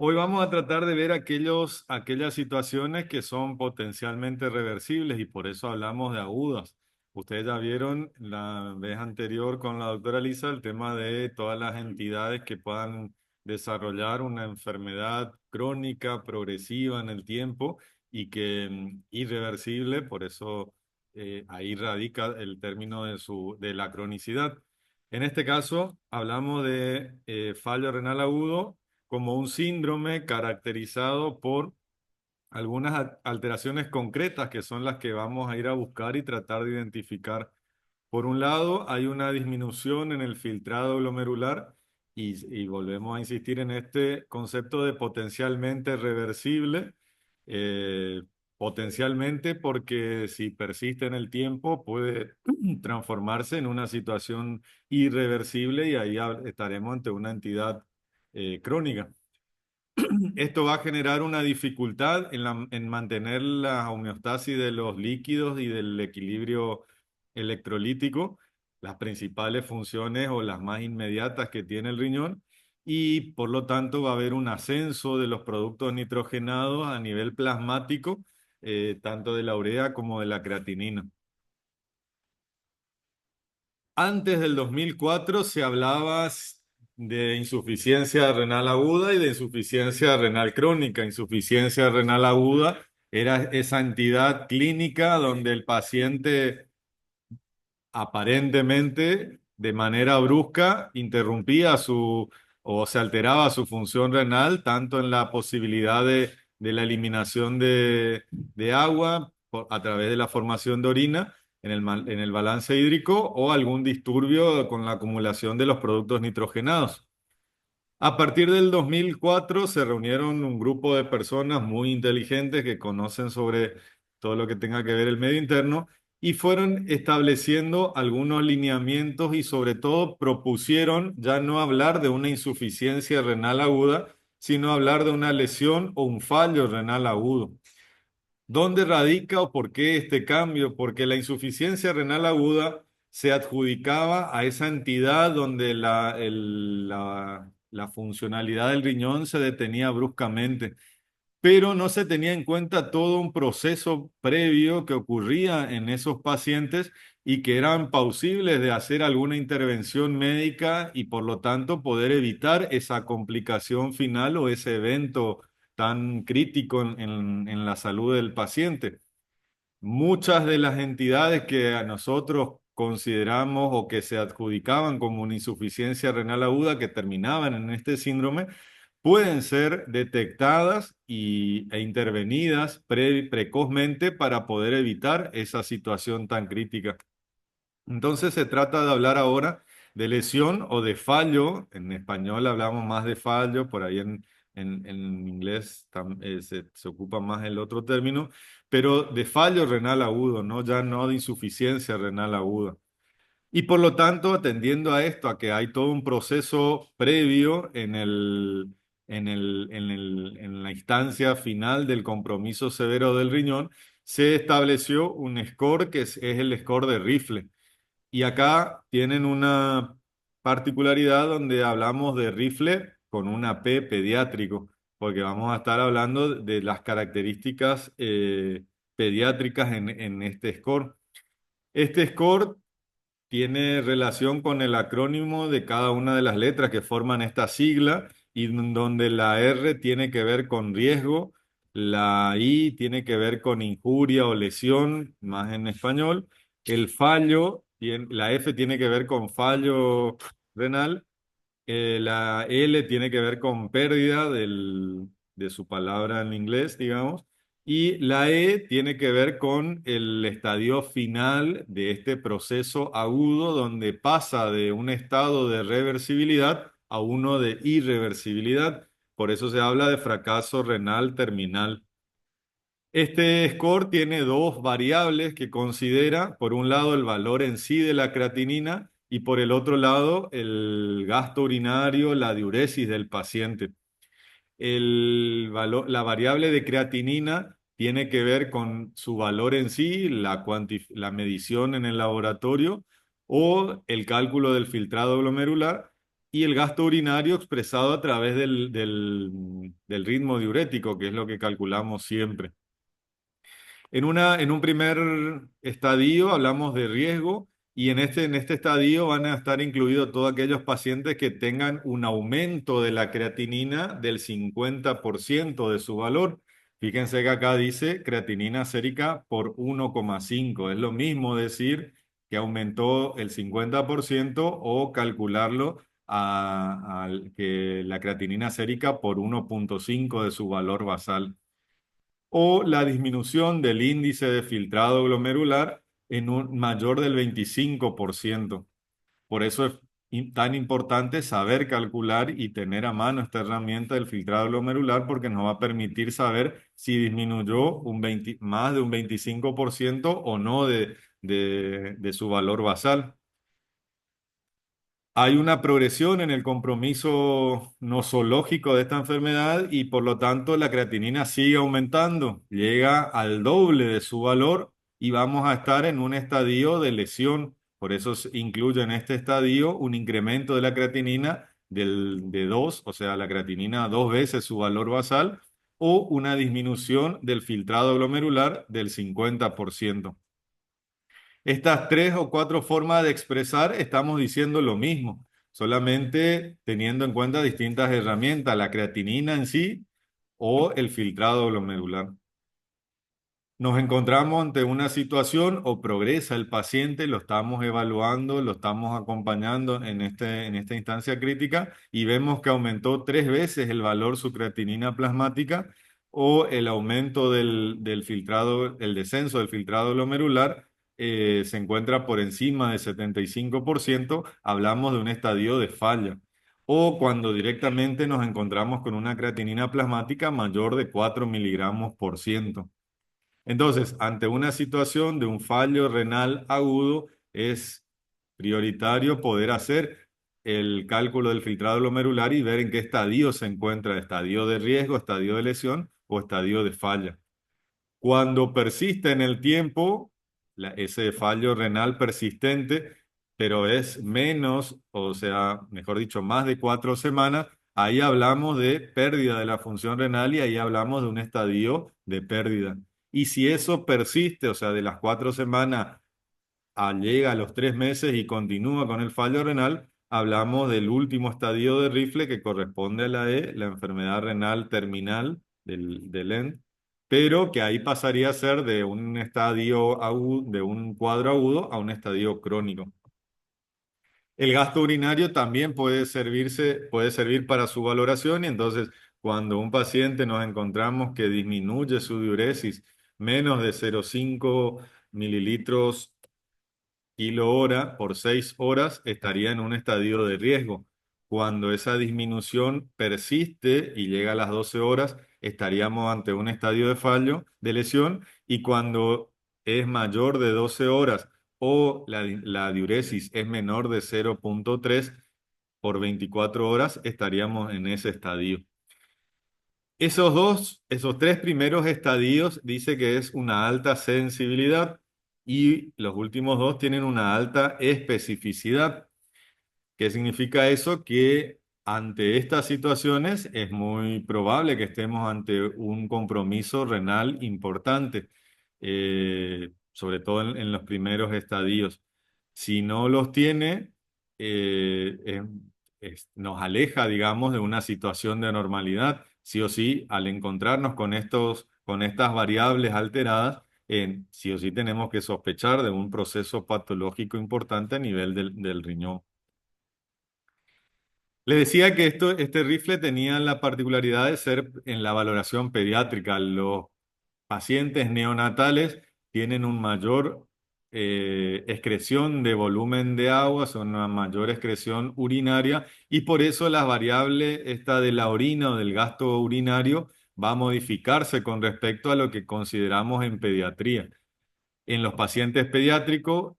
Hoy vamos a tratar de ver aquellas situaciones que son potencialmente reversibles y por eso hablamos de agudas. Ustedes ya vieron la vez anterior con la doctora Lisa el tema de todas las entidades que puedan desarrollar una enfermedad crónica, progresiva en el tiempo y que irreversible, por eso ahí radica el término de la cronicidad. En este caso, hablamos de fallo renal agudo como un síndrome caracterizado por algunas alteraciones concretas que son las que vamos a ir a buscar y tratar de identificar. Por un lado, hay una disminución en el filtrado glomerular y volvemos a insistir en este concepto de potencialmente reversible, eh, potencialmente porque si persiste en el tiempo puede transformarse en una situación irreversible y ahí estaremos ante una entidad crónica. Esto va a generar una dificultad en mantener la homeostasis de los líquidos y del equilibrio electrolítico, las principales funciones o las más inmediatas que tiene el riñón, y por lo tanto va a haber un ascenso de los productos nitrogenados a nivel plasmático, tanto de la urea como de la creatinina. Antes del 2004 se hablaba de insuficiencia renal aguda y de insuficiencia renal crónica. Insuficiencia renal aguda era esa entidad clínica donde el paciente aparentemente de manera brusca interrumpía o se alteraba su función renal, tanto en la posibilidad de la eliminación de agua a través de la formación de orina en el balance hídrico o algún disturbio con la acumulación de los productos nitrogenados. A partir del 2004 se reunieron un grupo de personas muy inteligentes que conocen sobre todo lo que tenga que ver el medio interno y fueron estableciendo algunos lineamientos y sobre todo propusieron ya no hablar de una insuficiencia renal aguda, sino hablar de una lesión o un fallo renal agudo. ¿Dónde radica o por qué este cambio? Porque la insuficiencia renal aguda se adjudicaba a esa entidad donde la funcionalidad del riñón se detenía bruscamente, pero no se tenía en cuenta todo un proceso previo que ocurría en esos pacientes y que eran plausibles de hacer alguna intervención médica y por lo tanto poder evitar esa complicación final o ese evento tan crítico en la salud del paciente. Muchas de las entidades que a nosotros consideramos o que se adjudicaban como una insuficiencia renal aguda que terminaban en este síndrome pueden ser detectadas e intervenidas precozmente para poder evitar esa situación tan crítica. Entonces se trata de hablar ahora de lesión o de fallo. En español hablamos más de fallo, por ahí en inglés se ocupa más el otro término, pero de fallo renal agudo, ¿no? Ya no de insuficiencia renal aguda. Y por lo tanto, atendiendo a esto, a que hay todo un proceso previo en la instancia final del compromiso severo del riñón, se estableció un score que es el score de Rifle. Y acá tienen una particularidad donde hablamos de rifle con una P pediátrico, porque vamos a estar hablando de las características pediátricas en este score. Este score tiene relación con el acrónimo de cada una de las letras que forman esta sigla y donde la R tiene que ver con riesgo, la I tiene que ver con injuria o lesión, más en español, el fallo, la F tiene que ver con fallo renal, la L tiene que ver con pérdida de su palabra en inglés, digamos. Y la E tiene que ver con el estadio final de este proceso agudo donde pasa de un estado de reversibilidad a uno de irreversibilidad. Por eso se habla de fracaso renal terminal. Este score tiene dos variables que considera, por un lado, el valor en sí de la creatinina y por el otro lado, el gasto urinario, la diuresis del paciente. La variable de creatinina tiene que ver con su valor en sí, la medición en el laboratorio o el cálculo del filtrado glomerular. y el gasto urinario expresado a través del ritmo diurético, que es lo que calculamos siempre. En un primer estadio hablamos de riesgo y en este estadio van a estar incluidos todos aquellos pacientes que tengan un aumento de la creatinina del 50% de su valor. Fíjense que acá dice creatinina sérica por 1,5. Es lo mismo decir que aumentó el 50% o calcularlo que la creatinina sérica por 1,5 de su valor basal o la disminución del índice de filtrado glomerular en un mayor del 25%. Por eso es tan importante saber calcular y tener a mano esta herramienta del filtrado glomerular porque nos va a permitir saber si disminuyó más de un 25% o no de su valor basal. Hay una progresión en el compromiso nosológico de esta enfermedad y por lo tanto la creatinina sigue aumentando, llega al doble de su valor y vamos a estar en un estadio de lesión. Por eso se incluye en este estadio un incremento de la creatinina de 2, o sea, la creatinina 2 veces su valor basal, o una disminución del filtrado glomerular del 50%. Estas tres o cuatro formas de expresar estamos diciendo lo mismo, solamente teniendo en cuenta distintas herramientas, la creatinina en sí o el filtrado glomerular. Nos encontramos ante una situación o progresa el paciente, lo estamos evaluando, lo estamos acompañando en esta instancia crítica y vemos que aumentó 3 veces el valor su creatinina plasmática o el aumento del filtrado, el descenso del filtrado glomerular se encuentra por encima del 75%, hablamos de un estadio de falla. O cuando directamente nos encontramos con una creatinina plasmática mayor de 4 miligramos por ciento. Entonces, ante una situación de un fallo renal agudo, es prioritario poder hacer el cálculo del filtrado glomerular y ver en qué estadio se encuentra, estadio de riesgo, estadio de lesión o estadio de falla. Cuando persiste en el tiempo, ese fallo renal persistente, pero es menos, o sea, mejor dicho, más de 4 semanas, ahí hablamos de pérdida de la función renal y ahí hablamos de un estadio de pérdida. Y si eso persiste, o sea, de las 4 semanas llega a los 3 meses y continúa con el fallo renal, hablamos del último estadio de Rifle que corresponde a la la enfermedad renal terminal del ENT, pero que ahí pasaría a ser de un estadio agudo, de un cuadro agudo a un estadio crónico. El gasto urinario también puede servir para su valoración y entonces cuando un paciente nos encontramos que disminuye su diuresis menos de 0,5 mililitros kilo hora por 6 horas, estaría en un estadio de riesgo. Cuando esa disminución persiste y llega a las 12 horas, estaríamos ante un estadio de fallo, de lesión, y cuando es mayor de 12 horas o la diuresis es menor de 0,3 por 24 horas, estaríamos en ese estadio. Esos tres primeros estadios dice que es una alta sensibilidad y los últimos dos tienen una alta especificidad. ¿Qué significa eso? Que ante estas situaciones es muy probable que estemos ante un compromiso renal importante, sobre todo en los primeros estadios. Si no los tiene, nos aleja, digamos, de una situación de normalidad. Sí o sí, al encontrarnos con estas variables alteradas, sí o sí tenemos que sospechar de un proceso patológico importante a nivel del riñón. Le decía que este rifle tenía la particularidad de ser en la valoración pediátrica. Los pacientes neonatales tienen un mayor excreción de volumen de agua, son una mayor excreción urinaria y por eso las variables esta de la orina o del gasto urinario va a modificarse con respecto a lo que consideramos en pediatría. En los pacientes pediátricos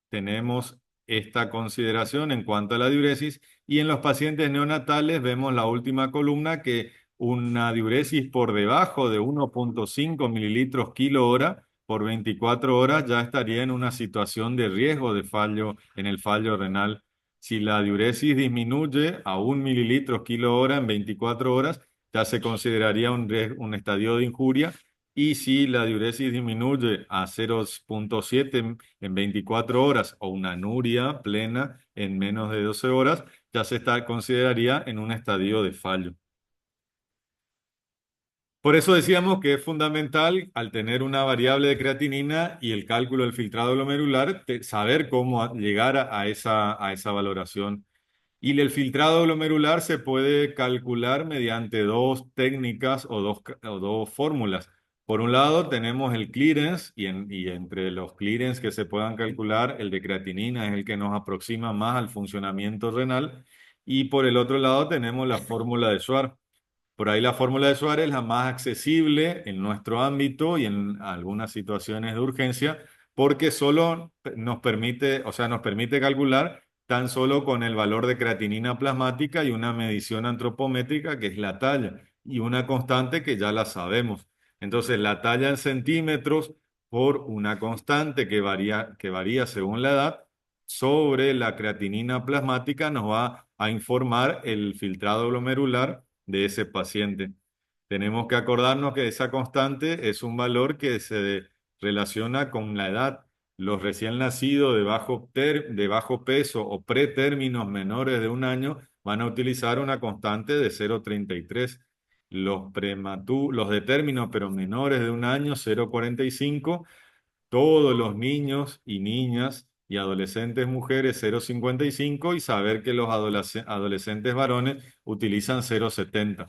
tenemos esta consideración en cuanto a la diuresis y en los pacientes neonatales vemos la última columna que una diuresis por debajo de 1,5 mililitros kilo hora por 24 horas ya estaría en una situación de riesgo de fallo en el fallo renal Si la diuresis disminuye a 1 mililitro kilo hora en 24 horas, ya se consideraría un estadio de injuria. Y si la diuresis disminuye a 0,7 en 24 horas o una anuria plena en menos de 12 horas, ya consideraría en un estadio de fallo. Por eso decíamos que es fundamental, al tener una variable de creatinina y el cálculo del filtrado glomerular, saber cómo llegar a esa valoración. Y el filtrado glomerular se puede calcular mediante dos técnicas o dos fórmulas. Por un lado tenemos el clearance y entre los clearance que se puedan calcular, el de creatinina es el que nos aproxima más al funcionamiento renal. Y por el otro lado tenemos la fórmula de Schwarz. Por ahí la fórmula de Suárez es la más accesible en nuestro ámbito y en algunas situaciones de urgencia, porque solo nos permite, o sea, nos permite calcular tan solo con el valor de creatinina plasmática y una medición antropométrica que es la talla y una constante que ya la sabemos. Entonces, la talla en centímetros por una constante que varía según la edad sobre la creatinina plasmática nos va a informar el filtrado glomerular de ese paciente. Tenemos que acordarnos que esa constante es un valor que se relaciona con la edad. Los recién nacidos de bajo peso o pretérminos menores de un año van a utilizar una constante de 0,33. Los de términos pero menores de un año, 0,45. Todos los niños y niñas y adolescentes mujeres 0,55 y saber que los adolescentes varones utilizan 0,70.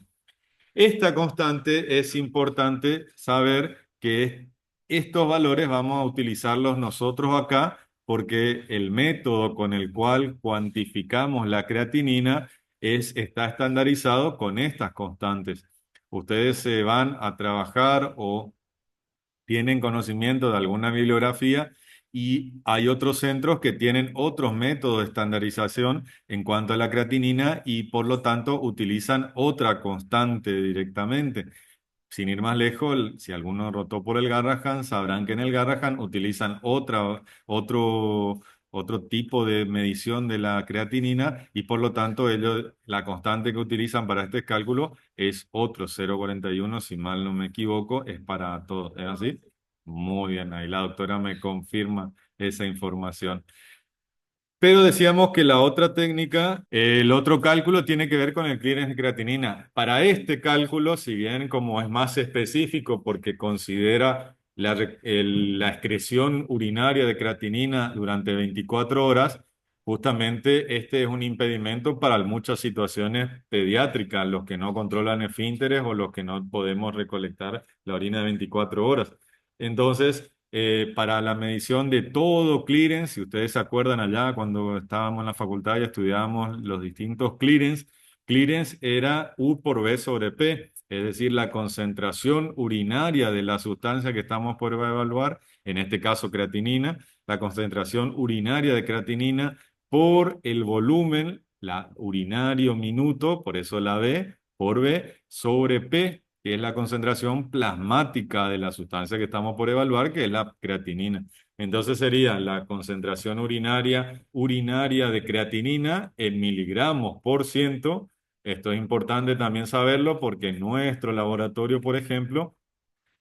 Esta constante es importante saber que estos valores vamos a utilizarlos nosotros acá porque el método con el cual cuantificamos la creatinina está estandarizado con estas constantes. Ustedes se van a trabajar o tienen conocimiento de alguna bibliografía y hay otros centros que tienen otros métodos de estandarización en cuanto a la creatinina y por lo tanto utilizan otra constante directamente. Sin ir más lejos, si alguno rotó por el Garrahan, sabrán que en el Garrahan utilizan otro tipo de medición de la creatinina y por lo tanto la constante que utilizan para este cálculo es otro 0,41, si mal no me equivoco, es para todos. ¿Es así? Muy bien, ahí la doctora me confirma esa información. Pero decíamos que la otra técnica, el otro cálculo tiene que ver con el clearance de creatinina. Para este cálculo, si bien como es más específico porque considera la excreción urinaria de creatinina durante 24 horas, justamente este es un impedimento para muchas situaciones pediátricas, los que no controlan esfínteres o los que no podemos recolectar la orina de 24 horas. Entonces, para la medición de todo clearance, si ustedes se acuerdan allá cuando estábamos en la facultad y estudiábamos los distintos clearance era U por V sobre P, es decir, la concentración urinaria de la sustancia que estamos por evaluar, en este caso creatinina, la concentración urinaria de creatinina por el volumen, la urinario minuto, por eso la V, por V sobre P, que es la concentración plasmática de la sustancia que estamos por evaluar, que es la creatinina. Entonces sería la concentración urinaria de creatinina en miligramos por ciento. Esto es importante también saberlo porque nuestro laboratorio, por ejemplo,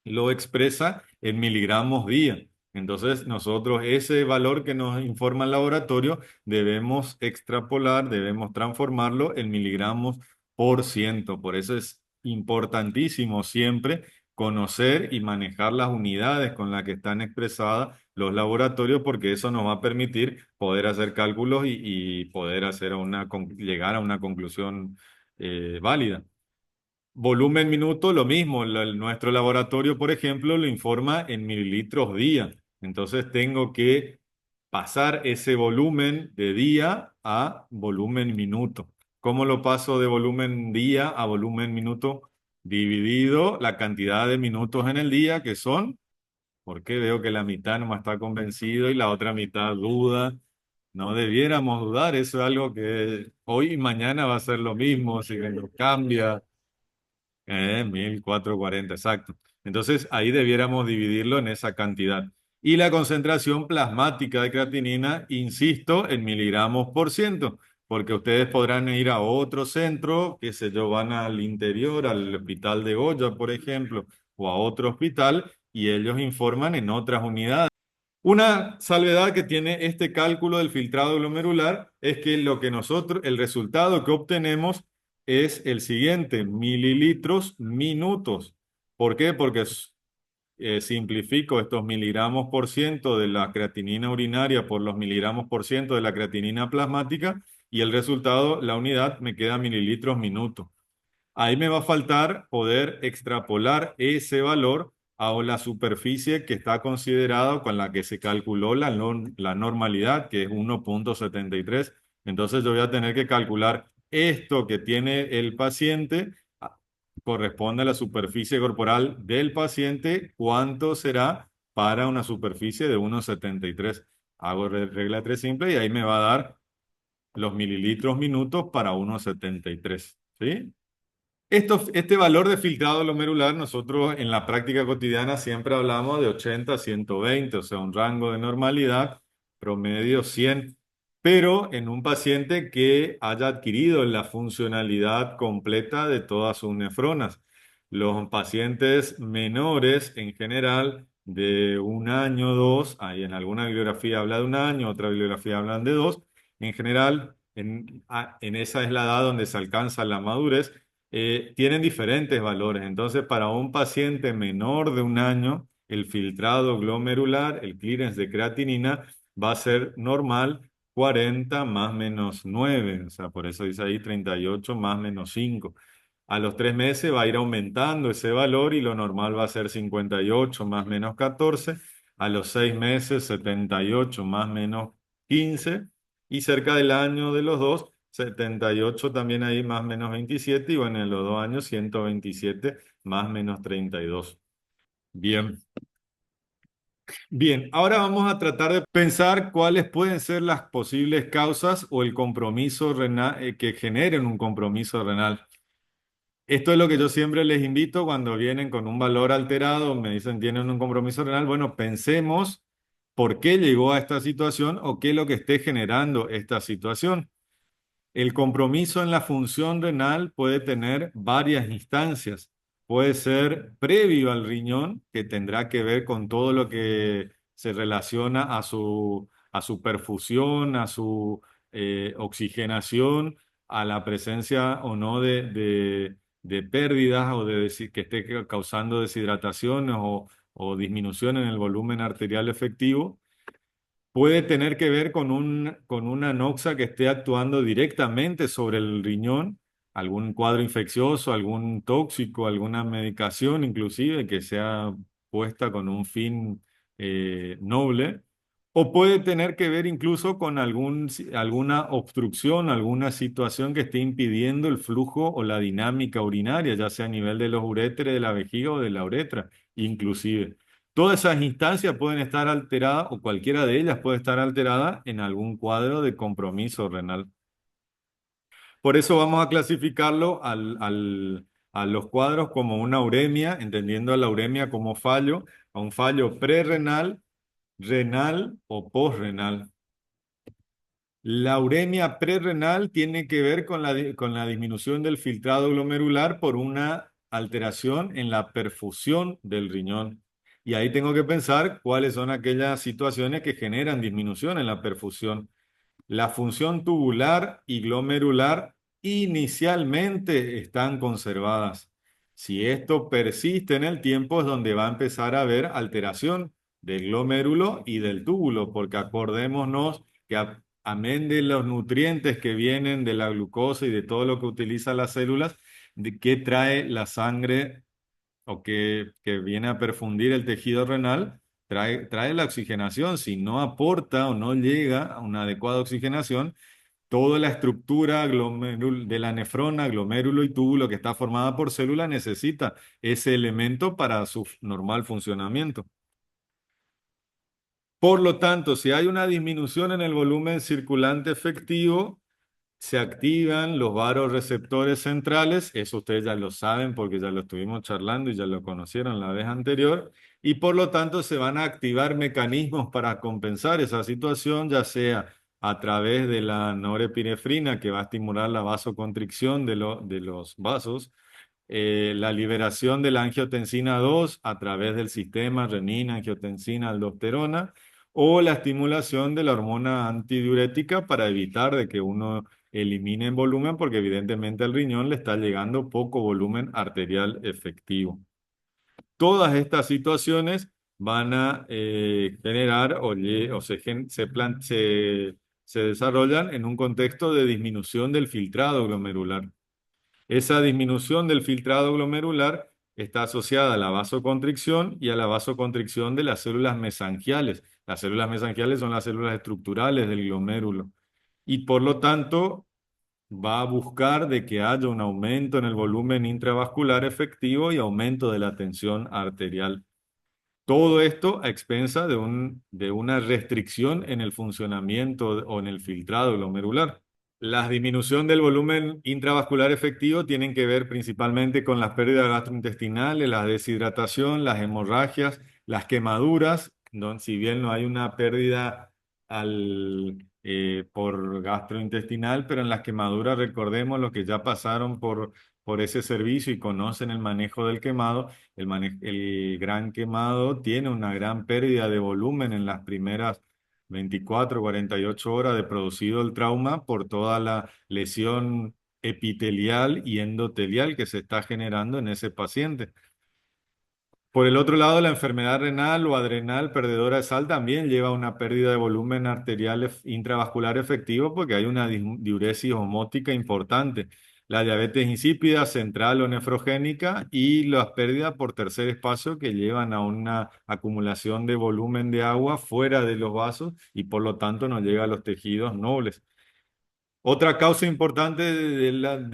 lo expresa en miligramos día. Entonces, nosotros ese valor que nos informa el laboratorio debemos extrapolar, debemos transformarlo en miligramos por ciento. Por eso es importantísimo siempre conocer y manejar las unidades con las que están expresadas los laboratorios, porque eso nos va a permitir poder hacer cálculos y poder llegar a una conclusión válida. Volumen minuto, lo mismo. Nuestro laboratorio, por ejemplo, lo informa en mililitros día. Entonces tengo que pasar ese volumen de día a volumen minuto. ¿Cómo lo paso de volumen día a volumen minuto? Dividido la cantidad de minutos en el día, que son, porque veo que la mitad no me está convencido y la otra mitad duda. No debiéramos dudar, eso es algo que hoy y mañana va a ser lo mismo, si que no cambia. 1440, exacto. Entonces ahí debiéramos dividirlo en esa cantidad. Y la concentración plasmática de creatinina, insisto, en miligramos por ciento, porque ustedes podrán ir a otro centro, que sé yo, van al interior, al hospital de Goya, por ejemplo, o a otro hospital, y ellos informan en otras unidades. Una salvedad que tiene este cálculo del filtrado glomerular es que lo que nosotros, el resultado que obtenemos es el siguiente, mililitros minutos. ¿Por qué? Porque simplifico estos miligramos por ciento de la creatinina urinaria por los miligramos por ciento de la creatinina plasmática y el resultado, la unidad, me queda mililitros minutos. Ahí me va a faltar poder extrapolar ese valor a la superficie que está considerada con la que se calculó la normalidad, que es 1,73. Entonces yo voy a tener que calcular esto que tiene el paciente, corresponde a la superficie corporal del paciente, cuánto será para una superficie de 1,73. Hago regla de tres simple y ahí me va a dar los mililitros minutos para 1,73. ¿Sí? Este valor de filtrado glomerular, nosotros en la práctica cotidiana siempre hablamos de 80 a 120, o sea, un rango de normalidad promedio 100, pero en un paciente que haya adquirido la funcionalidad completa de todas sus nefronas. Los pacientes menores en general de un año, dos, ahí en alguna bibliografía habla de un año, otra bibliografía hablan de dos, en general en esa es la edad donde se alcanza la madurez, tienen diferentes valores. Entonces, para un paciente menor de un año, el filtrado glomerular, el clearance de creatinina, va a ser normal 40 más menos 9. O sea, por eso dice ahí 38 más menos 5. A los 3 meses va a ir aumentando ese valor y lo normal va a ser 58 más menos 14. A los 6 meses, 78 más menos 15. Y cerca del año de los dos, 78 también ahí más menos 27. Y bueno, en los 2 años, 127 más menos 32. Bien, bien. Ahora vamos a tratar de pensar cuáles pueden ser las posibles causas o el compromiso renal, que generen un compromiso renal. Esto es lo que yo siempre les invito cuando vienen con un valor alterado, me dicen tienen un compromiso renal. Bueno, pensemos por qué llegó a esta situación o qué es lo que esté generando esta situación. El compromiso en la función renal puede tener varias instancias. Puede ser previo al riñón, que tendrá que ver con todo lo que se relaciona a su perfusión, a su oxigenación, a la presencia o no de pérdidas o que esté causando deshidratación o disminución en el volumen arterial efectivo. Puede tener que ver con una anoxa que esté actuando directamente sobre el riñón, algún cuadro infeccioso, algún tóxico, alguna medicación inclusive que sea puesta con un fin noble. O puede tener que ver incluso con alguna obstrucción, alguna situación que esté impidiendo el flujo o la dinámica urinaria, ya sea a nivel de los uréteres, de la vejiga o de la uretra, inclusive. Todas esas instancias pueden estar alteradas o cualquiera de ellas puede estar alterada en algún cuadro de compromiso renal. Por eso vamos a clasificarlo a los cuadros como una uremia, entendiendo a la uremia como fallo, a un fallo prerrenal, renal o posrenal. La uremia prerrenal tiene que ver con la disminución del filtrado glomerular por una alteración en la perfusión del riñón. Y ahí tengo que pensar cuáles son aquellas situaciones que generan disminución en la perfusión. La función tubular y glomerular inicialmente están conservadas. Si esto persiste en el tiempo es donde va a empezar a haber alteración del glomérulo y del túbulo, porque acordémonos que amén de los nutrientes que vienen de la glucosa y de todo lo que utiliza las células, de que trae la sangre o que viene a perfundir el tejido renal, trae la oxigenación. Si no aporta o no llega a una adecuada oxigenación, toda la estructura de la nefrona, glomérulo y túbulo que está formada por células necesita ese elemento para su normal funcionamiento. Por lo tanto, si hay una disminución en el volumen circulante efectivo, se activan los varoreceptores centrales, eso ustedes ya lo saben porque ya lo estuvimos charlando y ya lo conocieron la vez anterior, y por lo tanto se van a activar mecanismos para compensar esa situación, ya sea a través de la norepinefrina que va a estimular la vasoconstricción de los vasos, la liberación de la angiotensina 2 a través del sistema renina, angiotensina, aldosterona, o la estimulación de la hormona antidiurética para evitar de que uno elimine en volumen, porque evidentemente al riñón le está llegando poco volumen arterial efectivo. Todas estas situaciones van a generar o se desarrollan en un contexto de disminución del filtrado glomerular. Esa disminución del filtrado glomerular está asociada a la vasoconstricción y a la vasoconstricción de las células mesangiales. Las células mesangiales son las células estructurales del glomérulo y por lo tanto va a buscar de que haya un aumento en el volumen intravascular efectivo y aumento de la tensión arterial. Todo esto a expensa de una restricción en el funcionamiento o en el filtrado glomerular. La disminución del volumen intravascular efectivo tienen que ver principalmente con las pérdidas gastrointestinales, la deshidratación, las hemorragias, las quemaduras, si bien no hay una pérdida por gastrointestinal, pero en las quemaduras recordemos los que ya pasaron por ese servicio y conocen el manejo del quemado. El gran quemado tiene una gran pérdida de volumen en las primeras 24, 48 horas de producido el trauma por toda la lesión epitelial y endotelial que se está generando en ese paciente. Por el otro lado, la enfermedad renal o adrenal perdedora de sal también lleva a una pérdida de volumen arterial intravascular efectivo porque hay una diuresis osmótica importante. La diabetes insípida, central o nefrogénica y las pérdidas por tercer espacio que llevan a una acumulación de volumen de agua fuera de los vasos y por lo tanto no llega a los tejidos nobles. Otra causa importante del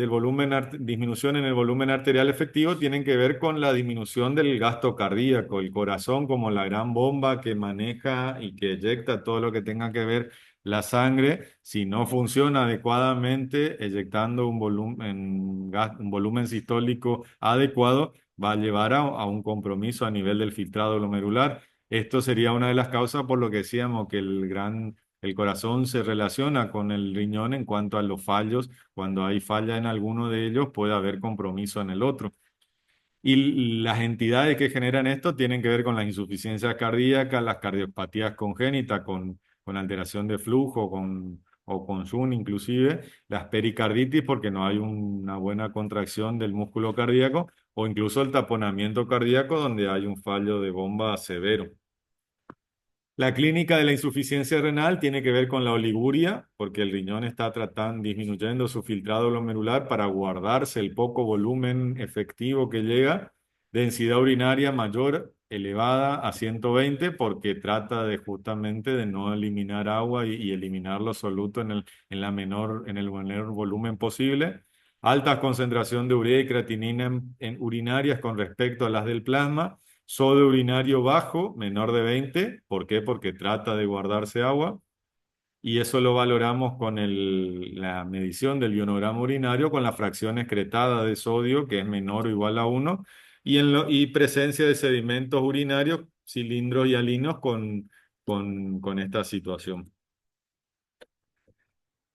disminución en el volumen arterial efectivo tienen que ver con la disminución del gasto cardíaco, el corazón como la gran bomba que maneja y que eyecta todo lo que tenga que ver la sangre. Si no funciona adecuadamente, eyectando un volumen sistólico adecuado, va a llevar a un compromiso a nivel del filtrado glomerular. Esto sería una de las causas por lo que decíamos que el corazón se relaciona con el riñón en cuanto a los fallos. Cuando hay falla en alguno de ellos, puede haber compromiso en el otro. Y las entidades que generan esto tienen que ver con las insuficiencias cardíacas, las cardiopatías congénitas con alteración de flujo o con SUN inclusive, las pericarditis porque no hay una buena contracción del músculo cardíaco o incluso el taponamiento cardíaco donde hay un fallo de bomba severo. La clínica de la insuficiencia renal tiene que ver con la oliguria, porque el riñón está disminuyendo su filtrado glomerular para guardarse el poco volumen efectivo que llega. Densidad urinaria mayor, elevada a 120, porque trata de justamente de no eliminar agua y eliminar los solutos en el menor volumen posible. Alta concentración de urea y creatinina en urinarias con respecto a las del plasma. Sodio urinario bajo, menor de 20. ¿Por qué? Porque trata de guardarse agua. Y eso lo valoramos con la medición del ionograma urinario con la fracción excretada de sodio, que es menor o igual a 1, y presencia de sedimentos urinarios, cilindros y halinos con esta situación.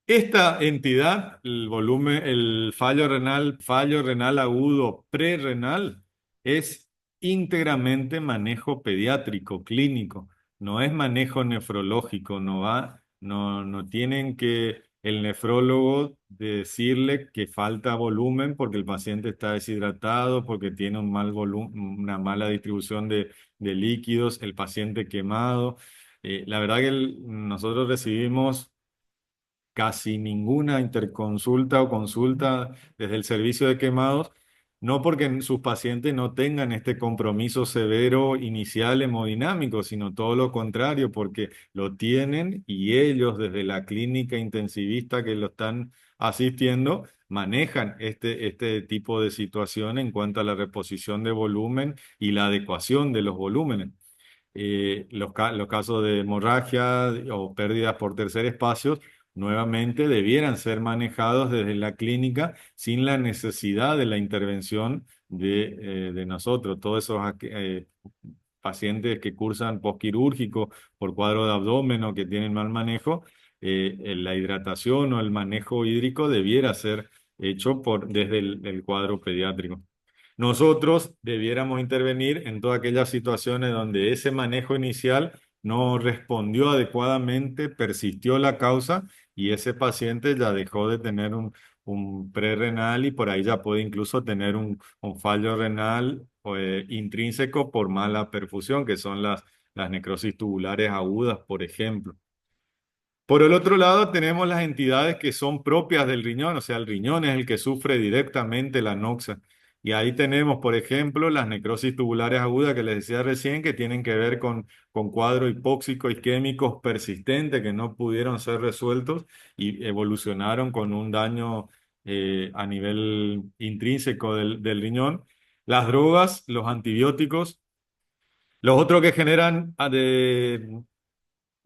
Esta entidad, el fallo renal agudo prerrenal, es íntegramente manejo pediátrico, clínico, no es manejo nefrológico, no tienen que el nefrólogo decirle que falta volumen porque el paciente está deshidratado, porque tiene un mal una mala distribución de líquidos, el paciente quemado. La verdad que nosotros recibimos casi ninguna interconsulta o consulta desde el servicio de quemados, no porque sus pacientes no tengan este compromiso severo inicial hemodinámico, sino todo lo contrario, porque lo tienen y ellos desde la clínica intensivista que lo están asistiendo manejan este tipo de situación en cuanto a la reposición de volumen y la adecuación de los volúmenes. Los casos de hemorragia o pérdidas por tercer espacio nuevamente debieran ser manejados desde la clínica sin la necesidad de la intervención de nosotros. Todos esos pacientes que cursan posquirúrgico por cuadro de abdomen o que tienen mal manejo, la hidratación o el manejo hídrico debiera ser hecho desde el cuadro pediátrico. Nosotros debiéramos intervenir en todas aquellas situaciones donde ese manejo inicial no respondió adecuadamente, persistió la causa y ese paciente ya dejó de tener un prerrenal y por ahí ya puede incluso tener un fallo renal intrínseco por mala perfusión, que son las necrosis tubulares agudas, por ejemplo. Por el otro lado, tenemos las entidades que son propias del riñón, o sea, el riñón es el que sufre directamente la noxa. Y ahí tenemos, por ejemplo, las necrosis tubulares agudas que les decía recién, que tienen que ver con cuadros hipóxicos isquémicos persistentes que no pudieron ser resueltos y evolucionaron con un daño a nivel intrínseco del riñón. Las drogas, los antibióticos, los otros que generan de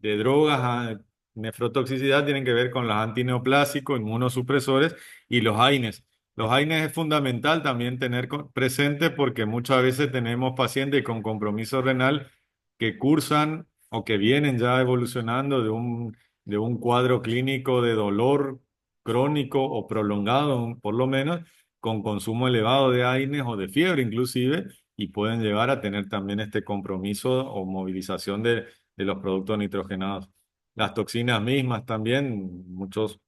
drogas a nefrotoxicidad tienen que ver con los antineoplásicos, inmunosupresores y los AINES. Los AINES es fundamental también tener presente porque muchas veces tenemos pacientes con compromiso renal que cursan o que vienen ya evolucionando de un cuadro clínico de dolor crónico o prolongado, por lo menos, con consumo elevado de AINES o de fiebre inclusive, y pueden llegar a tener también este compromiso o movilización de los productos nitrogenados. Las toxinas mismas también, muchos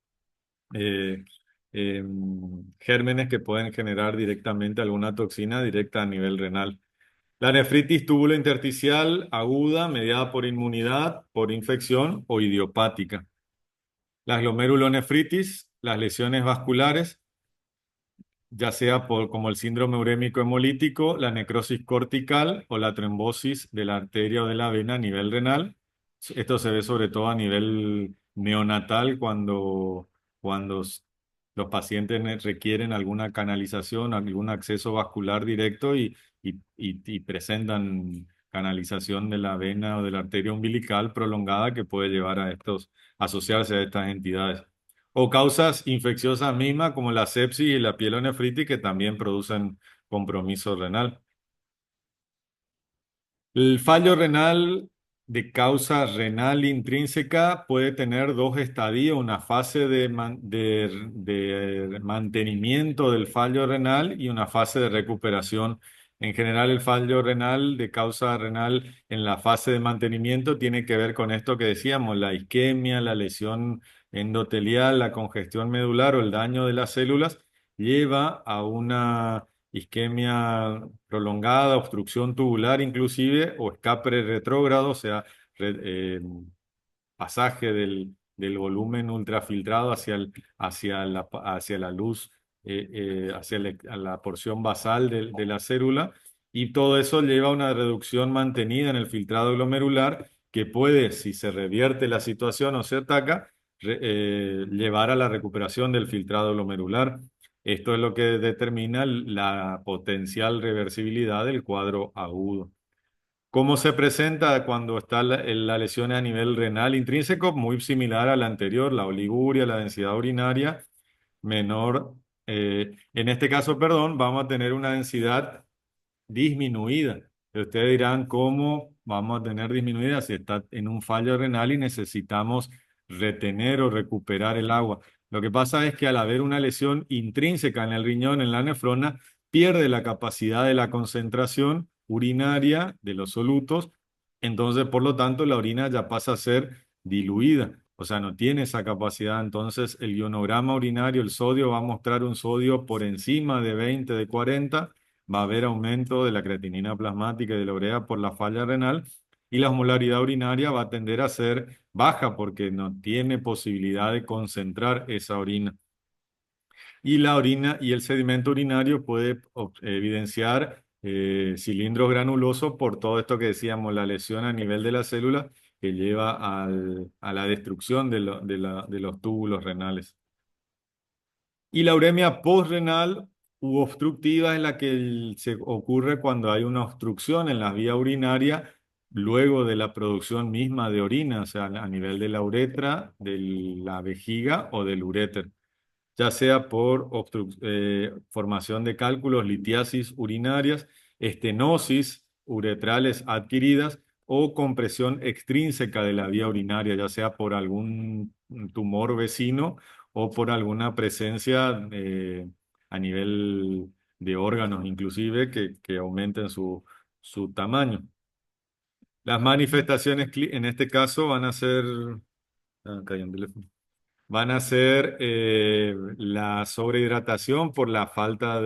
eh, eh, gérmenes que pueden generar directamente alguna toxina directa a nivel renal. La nefritis túbulo-intersticial aguda, mediada por inmunidad, por infección o idiopática. Las glomerulonefritis, las lesiones vasculares, ya sea como el síndrome urémico hemolítico, la necrosis cortical o la trombosis de la arteria o de la vena a nivel renal. Esto se ve sobre todo a nivel neonatal cuando los pacientes requieren alguna canalización, algún acceso vascular directo y presentan canalización de la vena o de la arteria umbilical prolongada que puede llevar asociarse a estas entidades. O causas infecciosas mismas como la sepsis y la pielonefritis que también producen compromiso renal. El fallo renal de causa renal intrínseca puede tener dos estadios, una fase de mantenimiento del fallo renal y una fase de recuperación. En general, el fallo renal de causa renal en la fase de mantenimiento tiene que ver con esto que decíamos, la isquemia, la lesión endotelial, la congestión medular o el daño de las células, lleva a una isquemia prolongada, obstrucción tubular inclusive, o escape retrógrado, o sea, re- eh, pasaje del volumen ultrafiltrado hacia la luz, hacia a la porción basal de la célula, y todo eso lleva a una reducción mantenida en el filtrado glomerular que puede, si se revierte la situación o se ataca, llevar a la recuperación del filtrado glomerular. Esto es lo que determina la potencial reversibilidad del cuadro agudo. ¿Cómo se presenta cuando está la lesión a nivel renal intrínseco? Muy similar a la anterior, la oliguria, la densidad urinaria menor. En este caso, perdón, vamos a tener una densidad disminuida. Y ustedes dirán, ¿cómo vamos a tener disminuida si está en un fallo renal y necesitamos retener o recuperar el agua? Lo que pasa es que al haber una lesión intrínseca en el riñón, en la nefrona, pierde la capacidad de la concentración urinaria de los solutos, entonces por lo tanto la orina ya pasa a ser diluida. O sea, no tiene esa capacidad, entonces el ionograma urinario, el sodio va a mostrar un sodio por encima de 20, de 40, va a haber aumento de la creatinina plasmática y de la urea por la falla renal y la osmolaridad urinaria va a tender a ser baja porque no tiene posibilidad de concentrar esa orina. Y la orina y el sedimento urinario puede evidenciar cilindros granulosos por todo esto que decíamos, la lesión a nivel de la célula que lleva a la destrucción de los túbulos renales. Y la uremia postrenal u obstructiva es la que se ocurre cuando hay una obstrucción en la vía urinaria luego de la producción misma de orina, o sea, a nivel de la uretra, de la vejiga o del uréter, ya sea por formación de cálculos, litiasis urinarias, estenosis uretrales adquiridas o compresión extrínseca de la vía urinaria, ya sea por algún tumor vecino o por alguna presencia a nivel de órganos, inclusive, que aumenten su tamaño. Las manifestaciones en este caso van a ser... cayó un teléfono. Van a ser la sobrehidratación por la falta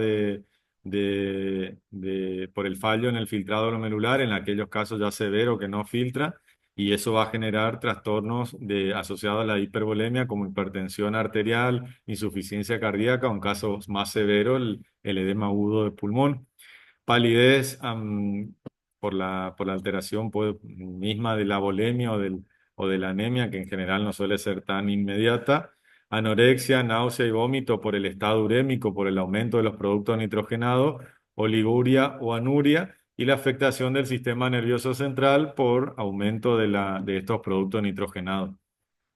por el fallo en el filtrado glomerular, en aquellos casos ya severos que no filtra, y eso va a generar trastornos asociados a la hipervolemia como hipertensión arterial, insuficiencia cardíaca, o en casos más severos el edema agudo de pulmón. Palidez por la alteración misma de la bulimia o de la anemia, que en general no suele ser tan inmediata. Anorexia, náusea y vómito por el estado urémico, por el aumento de los productos nitrogenados, oliguria o anuria, y la afectación del sistema nervioso central por aumento de estos productos nitrogenados.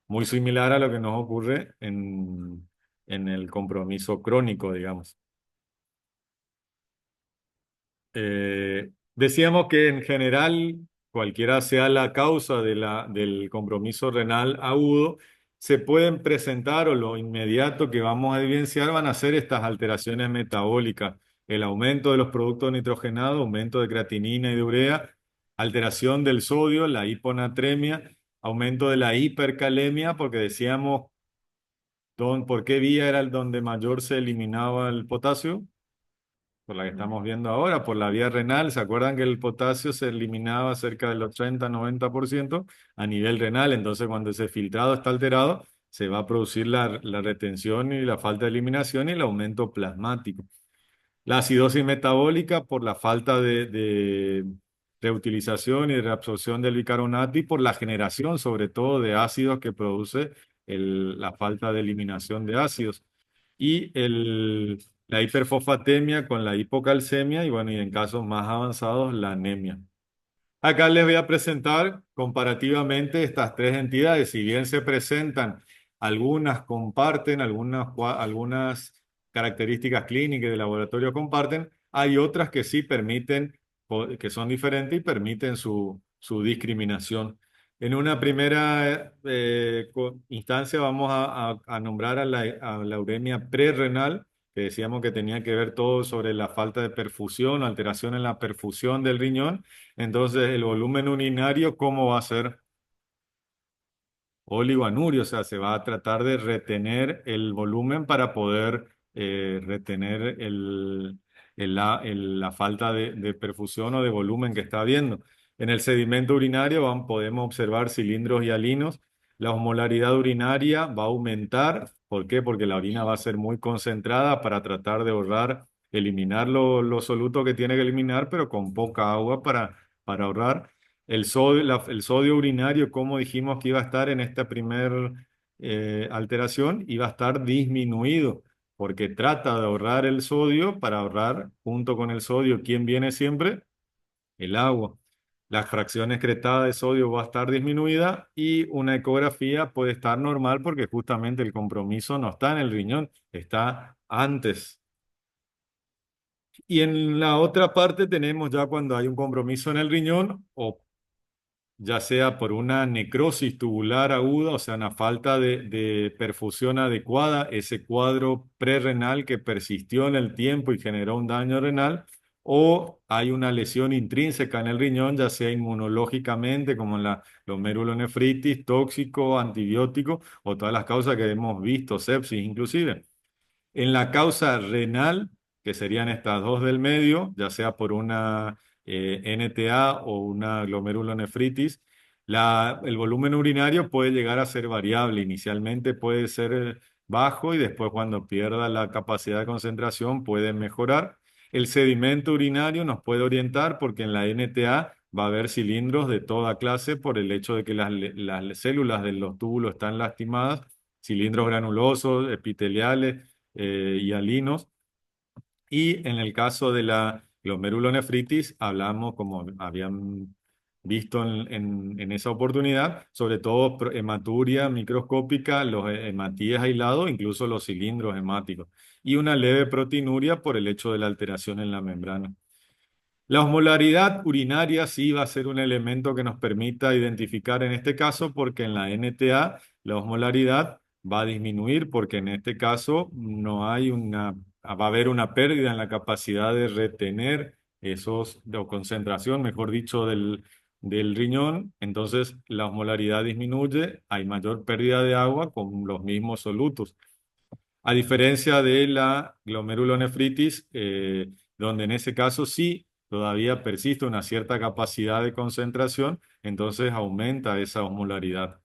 Muy similar a lo que nos ocurre en el compromiso crónico, digamos. Decíamos que en general, cualquiera sea la causa del compromiso renal agudo, se pueden presentar o lo inmediato que vamos a evidenciar van a ser estas alteraciones metabólicas, el aumento de los productos nitrogenados, aumento de creatinina y de urea, alteración del sodio, la hiponatremia, aumento de la hipercalemia, porque decíamos, ¿por qué vía era el donde mayor se eliminaba el potasio? Por la que estamos viendo ahora, por la vía renal. ¿Se acuerdan que el potasio se eliminaba cerca del 80-90% a nivel renal? Entonces, cuando ese filtrado está alterado, se va a producir la retención y la falta de eliminación y el aumento plasmático. La acidosis metabólica por la falta de reutilización y de reabsorción del bicarbonato y por la generación, sobre todo, de ácidos que produce la falta de eliminación de ácidos. Y la hiperfosfatemia con la hipocalcemia y, bueno, y en casos más avanzados, la anemia. Acá les voy a presentar comparativamente estas tres entidades. Si bien se presentan, algunas comparten, algunas características clínicas de laboratorio comparten, hay otras que sí permiten, que son diferentes y permiten su discriminación. En una primera instancia vamos a nombrar a la uremia prerrenal, que decíamos que tenía que ver todo sobre la falta de perfusión, alteración en la perfusión del riñón. Entonces, el volumen urinario, ¿cómo va a ser? Oligoanurio, o sea, se va a tratar de retener el volumen para poder retener la falta de perfusión o de volumen que está habiendo. En el sedimento urinario podemos observar cilindros hialinos. La osmolaridad urinaria va a aumentar. ¿Por qué? Porque la orina va a ser muy concentrada para tratar de ahorrar, eliminar lo soluto que tiene que eliminar, pero con poca agua para ahorrar. El sodio urinario, como dijimos que iba a estar en esta primer alteración, iba a estar disminuido, porque trata de ahorrar el sodio para ahorrar junto con el sodio. ¿Quién viene siempre? El agua. La fracción excretada de sodio va a estar disminuida y una ecografía puede estar normal porque justamente el compromiso no está en el riñón, está antes. Y en la otra parte tenemos ya cuando hay un compromiso en el riñón o ya sea por una necrosis tubular aguda, o sea, una falta de perfusión adecuada, ese cuadro prerrenal que persistió en el tiempo y generó un daño renal, o hay una lesión intrínseca en el riñón, ya sea inmunológicamente, como en la glomerulonefritis, tóxico, antibiótico, o todas las causas que hemos visto, sepsis inclusive. En la causa renal, que serían estas dos del medio, ya sea por una NTA o una glomerulonefritis, el volumen urinario puede llegar a ser variable. Inicialmente puede ser bajo y después cuando pierda la capacidad de concentración puede mejorar. El sedimento urinario nos puede orientar porque en la NTA va a haber cilindros de toda clase por el hecho de que las células de los túbulos están lastimadas, cilindros granulosos, epiteliales y alinos. Y en el caso de la glomerulonefritis, hablamos, como habían visto en esa oportunidad, sobre todo hematuria microscópica, los hematíes aislados, incluso los cilindros hemáticos, y una leve proteinuria por el hecho de la alteración en la membrana. La osmolaridad urinaria sí va a ser un elemento que nos permita identificar en este caso, porque en la NTA la osmolaridad va a disminuir, porque en este caso no hay va a haber una pérdida en la capacidad de retener o concentración, mejor dicho, del riñón. Entonces la osmolaridad disminuye, hay mayor pérdida de agua con los mismos solutos. A diferencia de la glomerulonefritis, donde en ese caso sí todavía persiste una cierta capacidad de concentración, entonces aumenta esa osmolaridad.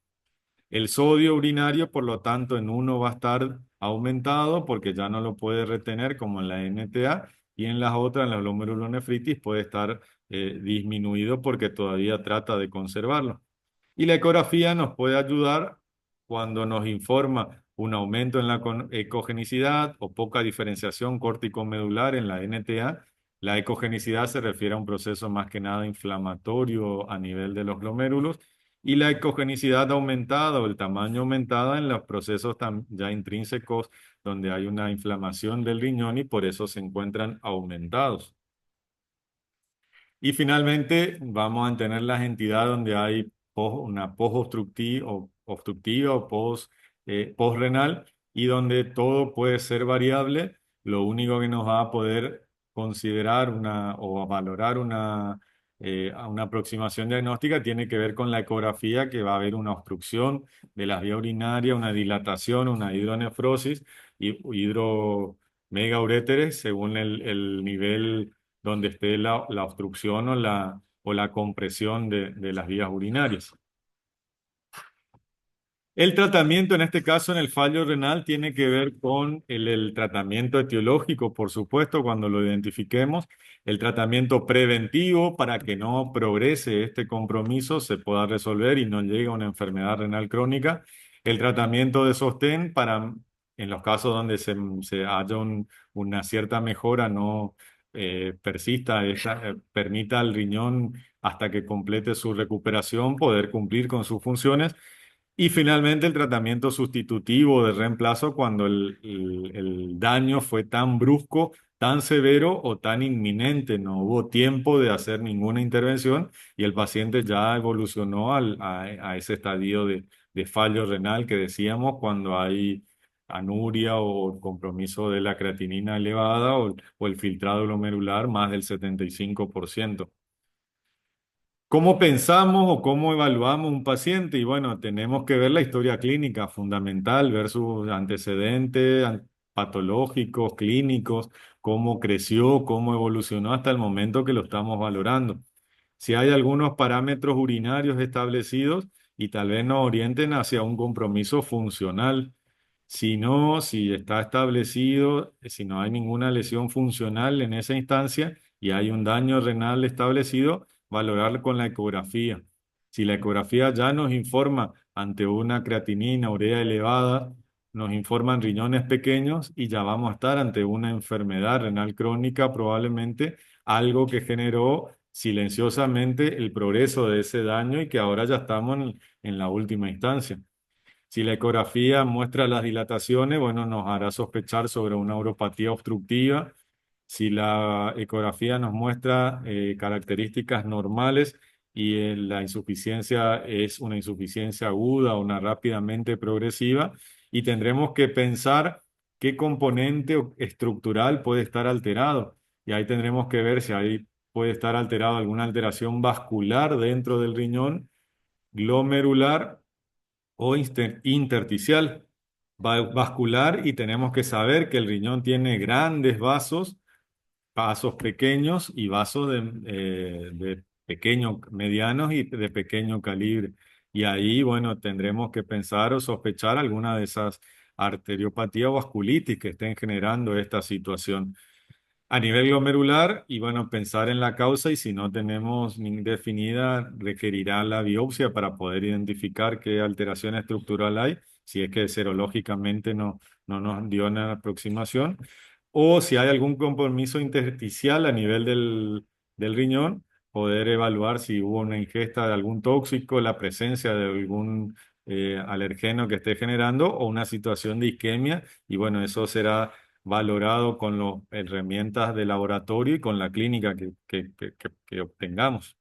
El sodio urinario, por lo tanto, en uno va a estar aumentado porque ya no lo puede retener como en la NTA, y en las otras, en la glomerulonefritis, puede estar disminuido porque todavía trata de conservarlo. Y la ecografía nos puede ayudar cuando nos informa un aumento en la ecogenicidad o poca diferenciación córtico-medular en la NTA. La ecogenicidad se refiere a un proceso más que nada inflamatorio a nivel de los glomérulos, y la ecogenicidad aumentada o el tamaño aumentada en los procesos ya intrínsecos donde hay una inflamación del riñón y por eso se encuentran aumentados. Y finalmente vamos a tener las entidades donde hay una post-obstructiva o postrenal, y donde todo puede ser variable. Lo único que nos va a poder considerar o a valorar una aproximación diagnóstica tiene que ver con la ecografía, que va a haber una obstrucción de las vías urinarias, una dilatación, una hidronefrosis y hidromegauréteres según el nivel donde esté la obstrucción o la compresión de las vías urinarias. El tratamiento, en este caso, en el fallo renal, tiene que ver con el tratamiento etiológico, por supuesto, cuando lo identifiquemos, el tratamiento preventivo para que no progrese este compromiso, se pueda resolver y no llegue a una enfermedad renal crónica, el tratamiento de sostén para, en los casos donde se haya una cierta mejora, no persista, permita al riñón hasta que complete su recuperación poder cumplir con sus funciones. Y finalmente el tratamiento sustitutivo de reemplazo cuando el daño fue tan brusco, tan severo o tan inminente. No hubo tiempo de hacer ninguna intervención y el paciente ya evolucionó a ese estadio de fallo renal que decíamos cuando hay anuria o compromiso de la creatinina elevada o el filtrado glomerular más del 75%. ¿Cómo pensamos o cómo evaluamos un paciente? Y bueno, tenemos que ver la historia clínica fundamental, ver sus antecedentes patológicos, clínicos, cómo creció, cómo evolucionó hasta el momento que lo estamos valorando. Si hay algunos parámetros urinarios establecidos y tal vez nos orienten hacia un compromiso funcional. Si no, si está establecido, si no hay ninguna lesión funcional en esa instancia y hay un daño renal establecido, valorar con la ecografía. Si la ecografía ya nos informa ante una creatinina, urea elevada, nos informan riñones pequeños y ya vamos a estar ante una enfermedad renal crónica, probablemente algo que generó silenciosamente el progreso de ese daño y que ahora ya estamos en la última instancia. Si la ecografía muestra las dilataciones, bueno, nos hará sospechar sobre una uropatía obstructiva. Si la ecografía nos muestra características normales y la insuficiencia es una insuficiencia aguda o una rápidamente progresiva, y tendremos que pensar qué componente estructural puede estar alterado. Y ahí tendremos que ver si ahí puede estar alterado alguna alteración vascular dentro del riñón, glomerular o intersticial, vascular, y tenemos que saber que el riñón tiene grandes vasos pequeños y vasos de pequeño, medianos y de pequeño calibre. Y ahí, bueno, tendremos que pensar o sospechar alguna de esas arteriopatía o vasculitis que estén generando esta situación a nivel glomerular. Y bueno, pensar en la causa, y si no tenemos ni definida, requerirá la biopsia para poder identificar qué alteración estructural hay, si es que serológicamente no nos dio una aproximación, o si hay algún compromiso intersticial a nivel del riñón, poder evaluar si hubo una ingesta de algún tóxico, la presencia de algún alergeno que esté generando o una situación de isquemia. Y bueno, eso será valorado con las herramientas de laboratorio y con la clínica que obtengamos.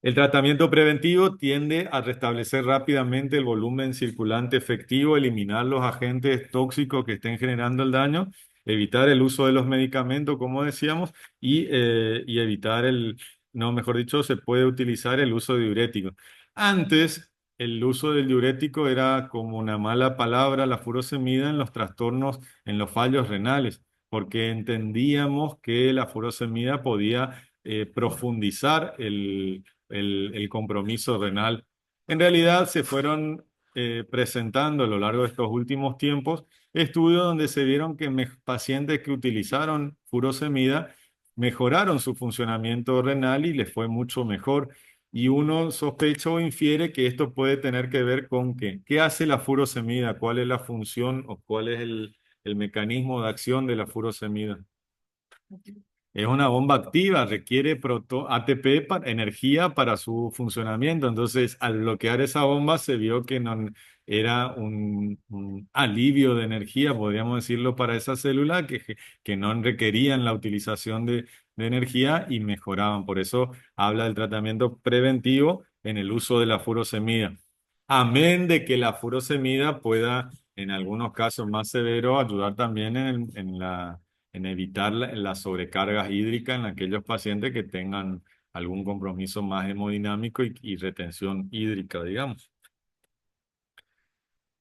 El tratamiento preventivo tiende a restablecer rápidamente el volumen circulante efectivo, eliminar los agentes tóxicos que estén generando el daño, evitar el uso de los medicamentos, como decíamos, y evitar no, mejor dicho, se puede utilizar el uso de diuréticos. Antes, el uso del diurético era como una mala palabra, la furosemida en los trastornos, en los fallos renales, porque entendíamos que la furosemida podía profundizar el compromiso renal. En realidad se fueron presentando a lo largo de estos últimos tiempos estudios donde se vieron que pacientes que utilizaron furosemida mejoraron su funcionamiento renal y les fue mucho mejor. Y uno sospecha o infiere que esto puede tener que ver con qué hace la furosemida, cuál es la función o cuál es el mecanismo de acción de la furosemida. Es una bomba activa, requiere ATP para energía para su funcionamiento. Entonces, al bloquear esa bomba se vio que no era un alivio de energía, podríamos decirlo, para esa célula que no requerían la utilización de energía y mejoraban. Por eso habla del tratamiento preventivo en el uso de la furosemida. Amén de que la furosemida pueda, en algunos casos más severos, ayudar también en evitar las sobrecargas hídricas en aquellos pacientes que tengan algún compromiso más hemodinámico y retención hídrica, digamos.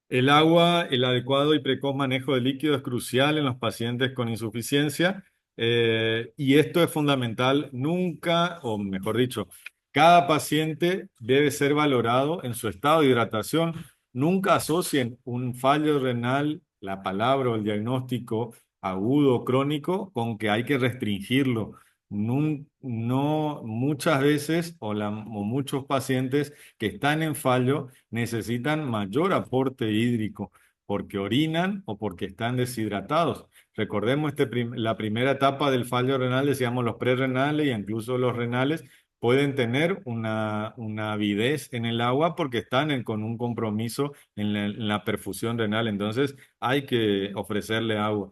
El agua, el adecuado y precoz manejo de líquido es crucial en los pacientes con insuficiencia y esto es fundamental nunca, o mejor dicho, cada paciente debe ser valorado en su estado de hidratación. Nunca asocien un fallo renal, la palabra o el diagnóstico agudo o crónico con que hay que restringirlo. No, muchas veces o muchos pacientes que están en fallo necesitan mayor aporte hídrico porque orinan o porque están deshidratados. Recordemos la primera etapa del fallo renal, decíamos los prerrenales e incluso los renales pueden tener una avidez en el agua porque están con un compromiso en la perfusión renal. Entonces hay que ofrecerle agua.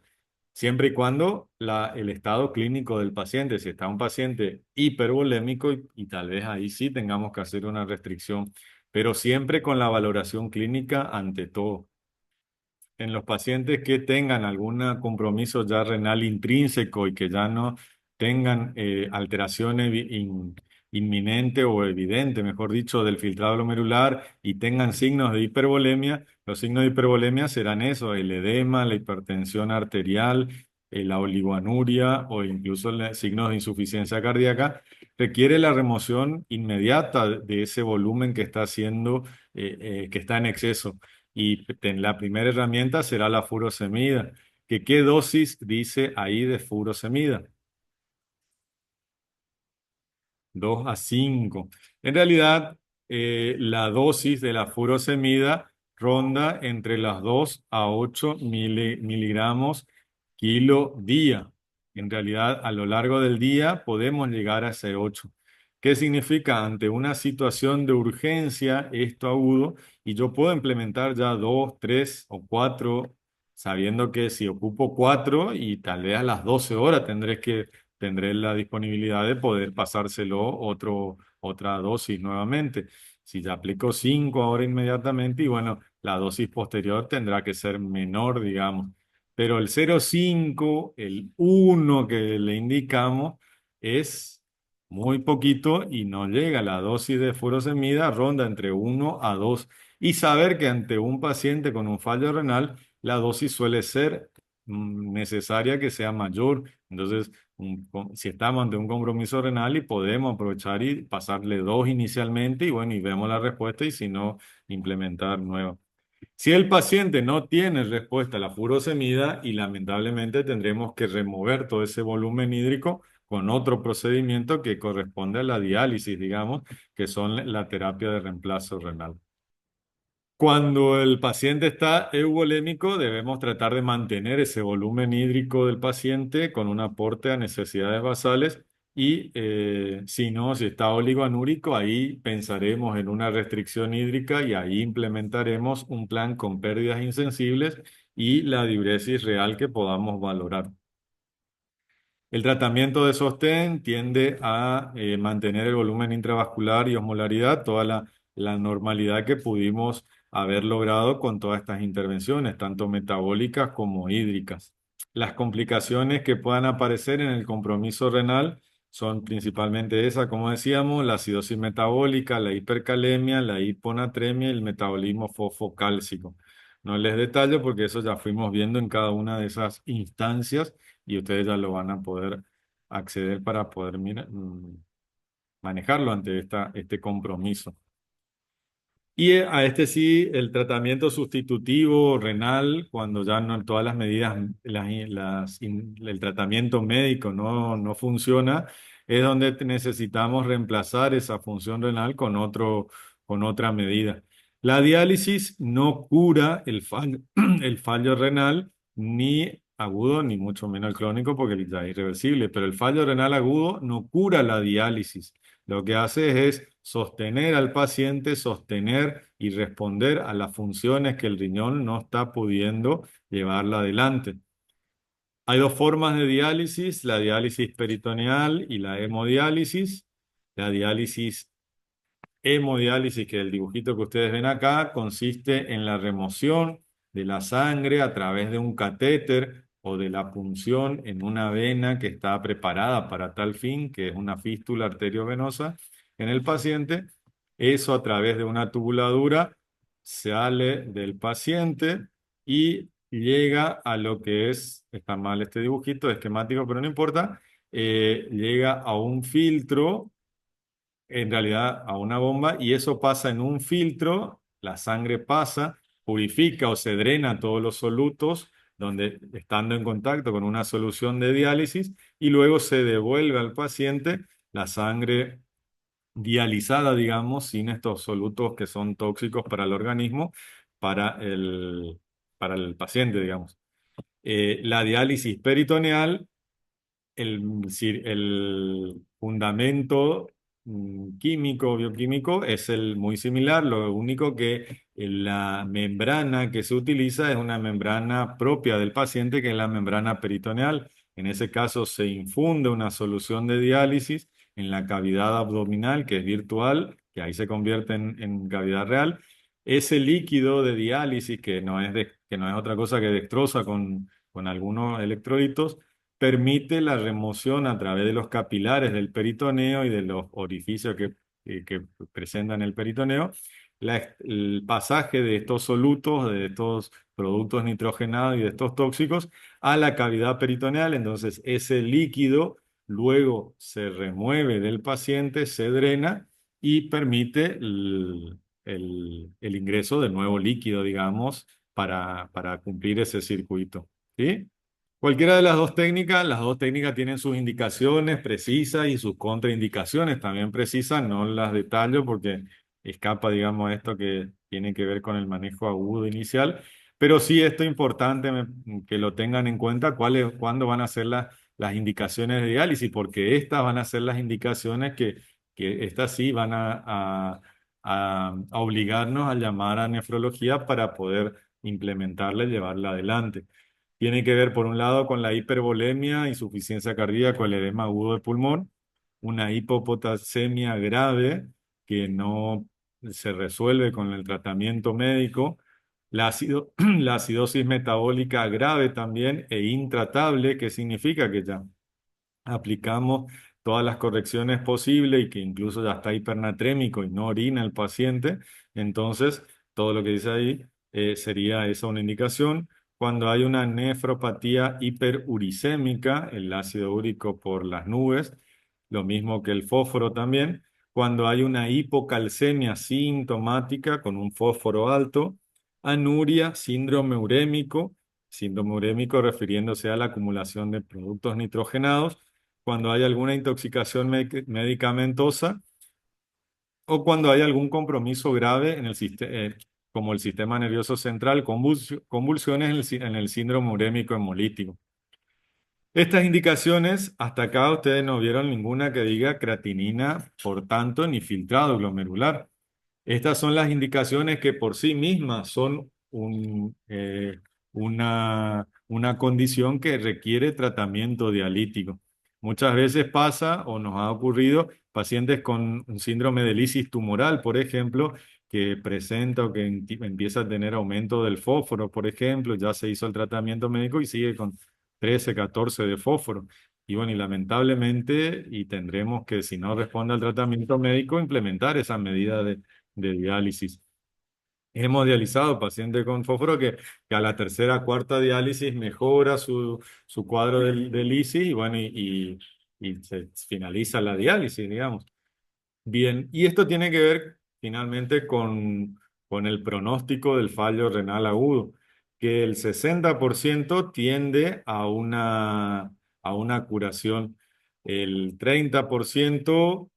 Siempre y cuando el estado clínico del paciente, si está un paciente hipervolémico y tal vez ahí sí tengamos que hacer una restricción, pero siempre con la valoración clínica ante todo. En los pacientes que tengan algún compromiso ya renal intrínseco y que ya no tengan alteraciones inminente o evidente, mejor dicho, del filtrado glomerular y tengan signos de hipervolemia, los signos de hipervolemia serán eso, el edema, la hipertensión arterial, la oligoanuria o incluso signos de insuficiencia cardíaca, requiere la remoción inmediata de ese volumen que está haciendo, que está en exceso. Y la primera herramienta será la furosemida. ¿Qué dosis dice ahí de furosemida? 2 a 5. En realidad, la dosis de la furosemida ronda entre las 2 a 8 miligramos kilo día. En realidad, a lo largo del día podemos llegar a ese 8. ¿Qué significa? Ante una situación de urgencia, esto agudo, y yo puedo implementar ya 2, 3 o 4, sabiendo que si ocupo 4 y tal vez a las 12 horas tendré la disponibilidad de poder pasárselo otra dosis nuevamente. Si ya aplico 5 ahora inmediatamente, y bueno, la dosis posterior tendrá que ser menor, digamos. Pero el 0,5, el 1 que le indicamos, es muy poquito y no llega. La dosis de furosemida ronda entre 1 a 2. Y saber que ante un paciente con un fallo renal, la dosis suele ser necesaria que sea mayor. Entonces, si estamos ante un compromiso renal y podemos aprovechar y pasarle 2 inicialmente y bueno, y vemos la respuesta y si no, implementar nueva. Si el paciente no tiene respuesta a la furosemida y lamentablemente tendremos que remover todo ese volumen hídrico con otro procedimiento que corresponde a la diálisis, digamos, que son la terapia de reemplazo renal. Cuando el paciente está euvolémico, debemos tratar de mantener ese volumen hídrico del paciente con un aporte a necesidades basales Y si no, si está oligoanúrico, ahí pensaremos en una restricción hídrica y ahí implementaremos un plan con pérdidas insensibles y la diuresis real que podamos valorar. El tratamiento de sostén tiende a mantener el volumen intravascular y osmolaridad, toda la normalidad que pudimos haber logrado con todas estas intervenciones, tanto metabólicas como hídricas. Las complicaciones que puedan aparecer en el compromiso renal son principalmente esas, como decíamos, la acidosis metabólica, la hipercalemia, la hiponatremia y el metabolismo fosfocálcico. No les detallo porque eso ya fuimos viendo en cada una de esas instancias y ustedes ya lo van a poder acceder para poder manejarlo ante este compromiso. Y a este sí, el tratamiento sustitutivo renal, cuando ya no todas las medidas, el tratamiento médico no funciona, es donde necesitamos reemplazar esa función renal con otra medida. La diálisis no cura el fallo renal, ni agudo, ni mucho menos el crónico, porque ya es irreversible, pero el fallo renal agudo no cura la diálisis. Lo que hace es sostener al paciente, sostener y responder a las funciones que el riñón no está pudiendo llevarla adelante. Hay dos formas de diálisis, la diálisis peritoneal y la hemodiálisis. La diálisis hemodiálisis, que es el dibujito que ustedes ven acá, consiste en la remoción de la sangre a través de un catéter o de la punción en una vena que está preparada para tal fin, que es una fístula arteriovenosa en el paciente. Eso a través de una tubuladura sale del paciente y llega a lo que es, está mal este dibujito, esquemático, pero no importa, llega a un filtro en realidad a una bomba y eso pasa en un filtro, la sangre pasa, purifica o se drena todos los solutos donde estando en contacto con una solución de diálisis y luego se devuelve al paciente la sangre dializada, digamos, sin estos solutos que son tóxicos para el organismo, para para el paciente, digamos. La diálisis peritoneal el fundamento químico, bioquímico, es el muy similar, lo único que la membrana que se utiliza es una membrana propia del paciente, que es la membrana peritoneal. En ese caso se infunde una solución de diálisis en la cavidad abdominal, que es virtual, que ahí se convierte en cavidad real. Ese líquido de diálisis, que no es otra cosa que dextrosa con algunos electrolitos, permite la remoción a través de los capilares del peritoneo y de los orificios que presentan el peritoneo, el pasaje de estos solutos, de estos productos nitrogenados y de estos tóxicos a la cavidad peritoneal. Entonces, ese líquido luego se remueve del paciente, se drena y permite el ingreso de nuevo líquido, digamos, para cumplir ese circuito. ¿Sí? Cualquiera de las dos técnicas tienen sus indicaciones precisas y sus contraindicaciones también precisas, no las detallo porque escapa, digamos, a esto que tiene que ver con el manejo agudo inicial, pero sí esto es importante que lo tengan en cuenta cuándo van a ser las indicaciones de diálisis, porque estas van a ser las indicaciones que estas sí van a obligarnos a llamar a nefrología para poder implementarla y llevarla adelante. Tiene que ver, por un lado, con la hipervolemia, insuficiencia cardíaca, el edema agudo del pulmón, una hipopotasemia grave que no se resuelve con el tratamiento médico, la acidosis metabólica grave también e intratable, que significa que ya aplicamos todas las correcciones posibles y que incluso ya está hipernatrémico y no orina el paciente, entonces todo lo que dice ahí sería esa una indicación. Cuando hay una nefropatía hiperuricémica, el ácido úrico por las nubes, lo mismo que el fósforo también. Cuando hay una hipocalcemia sintomática con un fósforo alto, anuria, síndrome urémico refiriéndose a la acumulación de productos nitrogenados, cuando hay alguna intoxicación medicamentosa o cuando hay algún compromiso grave en el sistema, como el sistema nervioso central, convulsiones en el síndrome urémico hemolítico. Estas indicaciones, hasta acá ustedes no vieron ninguna que diga creatinina, por tanto, ni filtrado glomerular. Estas son las indicaciones que por sí mismas son una condición que requiere tratamiento dialítico. Muchas veces pasa o nos ha ocurrido pacientes con un síndrome de lisis tumoral, por ejemplo, que presenta o que empieza a tener aumento del fósforo, por ejemplo, ya se hizo el tratamiento médico y sigue con 13, 14 de fósforo. Y bueno, y lamentablemente, y tendremos que, si no responde al tratamiento médico, implementar esa medida de diálisis. Hemos dializado pacientes con fósforo que a la tercera, cuarta diálisis mejora su cuadro de lisis y bueno, y se finaliza la diálisis, digamos. Bien, y esto tiene que ver finalmente con el pronóstico del fallo renal agudo, que el 60% tiende a una curación, el 30%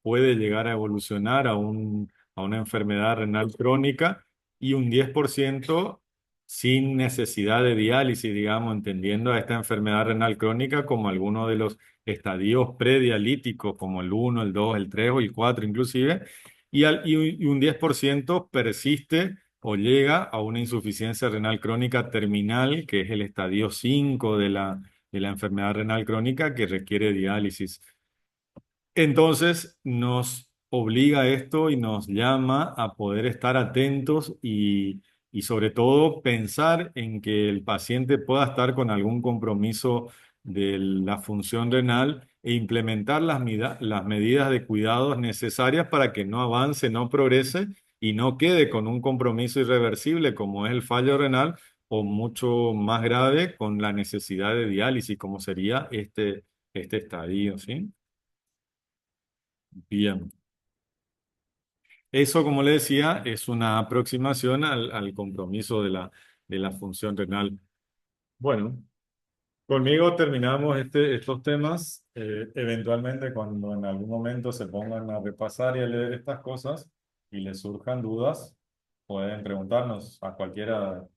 puede llegar a evolucionar a una enfermedad renal crónica y un 10% sin necesidad de diálisis, digamos, entendiendo a esta enfermedad renal crónica como alguno de los estadios predialíticos como el uno, el 2, el 3 o el 4 inclusive, y un 10% persiste o llega a una insuficiencia renal crónica terminal, que es el estadio 5 de la enfermedad renal crónica que requiere diálisis. Entonces nos obliga esto y nos llama a poder estar atentos y sobre todo pensar en que el paciente pueda estar con algún compromiso de la función renal e implementar las medidas de cuidados necesarias para que no avance, no progrese y no quede con un compromiso irreversible como es el fallo renal o mucho más grave con la necesidad de diálisis como sería este estadio, ¿sí? Bien. Eso, como le decía, es una aproximación al compromiso de la función renal. Bueno, conmigo terminamos estos temas. Eventualmente, cuando en algún momento se pongan a repasar y a leer estas cosas y les surjan dudas, pueden preguntarnos a cualquiera